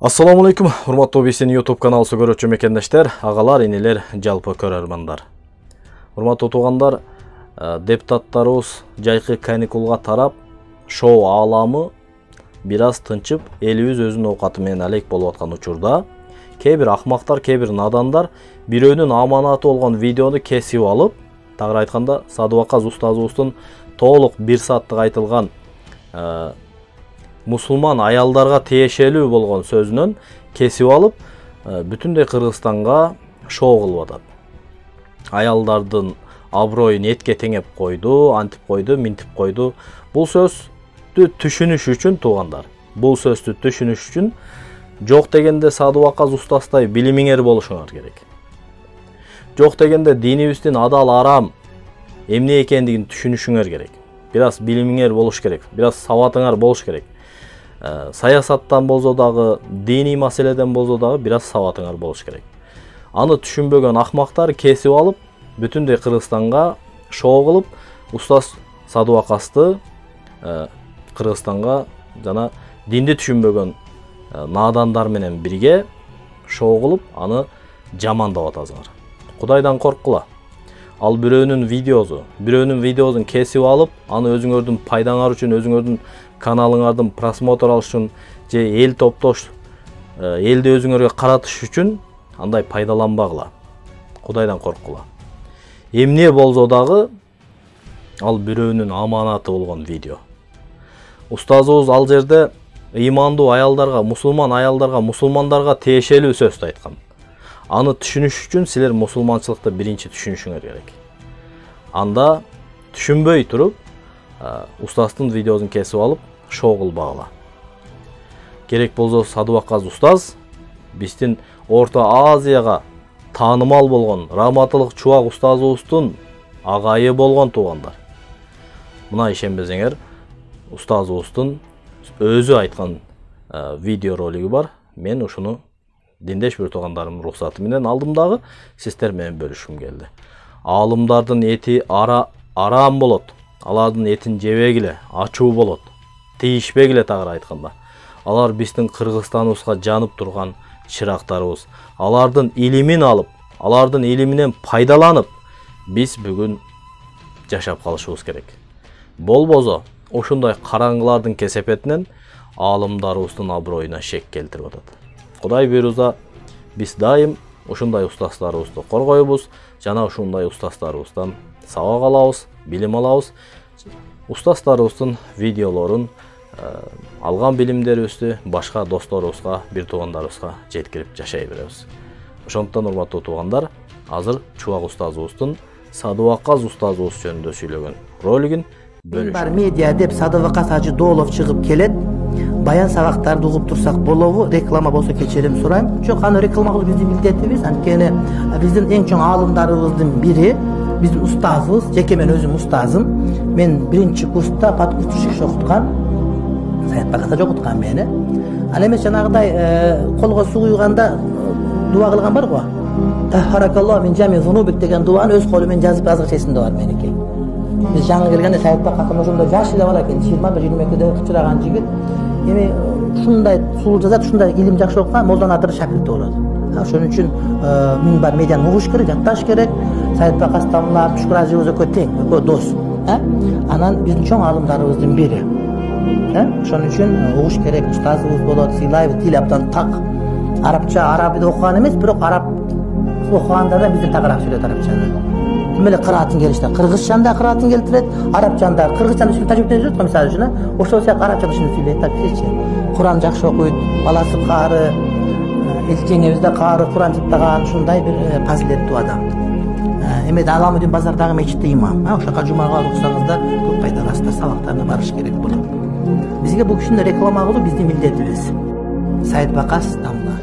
Ассаламу алейкум, урматтуу биздин YouTube каналыбызды көрүүчү мекендештер, агалар, инелер, жалпы көрөрмандар. Урматтуу туугандар, депутаттарыбыз жайкы каникулга тарап, шоу ааламы бир аз тынчып, элибиз өзүнүн оокаты менен алек болуп аткан учурда, кээ бир акмактар, кээ бир надандар бирөөнүн аманаты болгон видеону кесип алып, тагыраак айтканда, Садыбакас устазыбыздын толук 1 сааттык айтылган мусулман аялдарга тиешелүү болгон сөзүнөн кесип алып, бүтүндөй Кыргызстанга шоу кылып атат. Аялдардын аброюн этке теңеп койду, антип койду, минтип койду. Бул сөздү түшүнүш үчүн туугандар, бул сөздү түшүнүш үчүн жок дегенде Садыбакас устаздай билимиңер болушуңар керек. Жок дегенде динибиздин адал арам эмне экендигин түшүнүшүңөр керек. Бир аз билимиңер болуш керек, бир аз сабатыңар болуш керек. Саясаттан болсо дагы, диний маселеден болсо дагы бир аз сабатыңар болуш керек. Аны түшүнбөгөн акмактар кесип алып, бүтүндөй Кыргызстанга шоу кылып, устаз Садыбакасты Кыргызстанга жана динди түшүнбөгөн надандар менен бирге шоу кылып, аны жамандап атасыңар. Кудайдан корккула. Ал бирөөнүн видеосун кесип алып, аны өзүңөрдүн пайдаңар үчүн, өзүңөрдүн каналыңардын просмотр алыш үчүн, же эл топтош, элди өзүңөргө каратыш үчүн андай пайдаланбагыла. Кудайдан корккула. Эмне болсо дагы ал бирөөнүн аманаты болгон видео. Устазыбыз ал жерде ыймандуу аялдарга, мусулман аялдарга, мусулмандарга тиешелүү сөздү айткан. Аны түшүнүш үчүн силер мусулманчылыкты биринчи түшүнүшүңөр керек. Анда түшүнбөй туруп, устаздын видеосун кесип алып, шоу кылбагыла. Керек болсо Садыбакас устаз биздин Орто Азияга таанымал болгон Раматылык Чубак устазыбыздын агайы болгон туугандар. Мына ишенбесеңер, устазыбыздын өзү айткан видео ролиги бар. Мен ушуну диндеш бир туугандарымдын уруксаты менен алдым дагы, сиздер менен бөлүшкүм келди. Аалымдардын эти арам болот. Алардын этин жебегиле, ачуу болот. Тийишпегиле тагыраак айтканда. Алар биздин Кыргызстаныбызга жанып турган чырактарыбыз. Алардын илимин алып, алардын илиминен пайдаланып, биз бүгүн жашап калышыбыз керек. Болбосо, ошондой караңгылардын кесепетинен аалымдарыбыздын аброюна шек келтирип атат. Кудай буйруза, биз дайым ушундай устаздарыбызды коргойбуз, жана ушундай устаздарыбыздан сабак алабыз, билим алабыз. Устаздарыбыздын видеолорун, алган билимдерибизди башка досторубузга, бир туугандарыбызга жеткирип жашай беребиз. Ошондуктан урматтуу туугандар, азыр Чубак устазыбыздын Садыбакас устазыбыз жөнүндө сүйлөгөн ролигин бөлүшөбүз. Бар медиа деп Садыбакас Ажы Доолов чыгып келет. Баян сабактарды угуп турсак болобу? Реклама болсо кечирим сурайм. Жок, аны реклама кылуу биздин милдетибиз. Анткени биздин эң чоң аалымдарыбыздын бири, биздин устазыбыз, жеке мен өзүм устазым. Мен биринчи курста подкурсчик окуткан. Саятбакаста окуткан мени. Ал эмес жанагыдай колго суу куйганда дуа кылган бар го. Тахаракаллаху мин жами зунубик деген дуаны өз колу менен жазып азыркы эсимде бар меники. Биз жаңы келгенде Саятбакастын ошондо жаш эле бала экен, 21-22-де кычыраган жигит. Эми ушундай сулуу жазат, ушундай илим жакшы окуган молдон атыр шакирти болот. Ошон үчүн минбар медианы угуш керек, жатташ керек. Саятбакас тамлап, Шүкүр Ажыбыз экөө тең, экөө дос. Анан биздин чоң аалымдарыбыздын бири. Ошон үчүн угуш керек, устазыбыз болот, сыйлайбыз, тил абдан так. Арабча, арабида окуган эмес, бирок араб окуганда да бизден тагыраак сүйлөйт арабчаны. Меле кыраатын келиште, кыргызчаны да кыраатын келтирет, арабчаны да, кыргызчаны сүйлөп тажибиттен жүрөт го мисалы үчүн, ошол сыяктуу арабчаны сүйлөп сүйлөйт да бизчи. Куран жакшы окуйт, баласы каары, элчеңебиз да каары, Куран жыттаган, ушундай бир фазилеттүү адам. Эми Аламудин базардагы мечитте имам. Ошока жумага уксаңыздар көп пайда аласыздар, сабактарына барыш керек болот. Бизге бул кишини реклама кылуу биздин милдетибиз. Саятбакас дамла.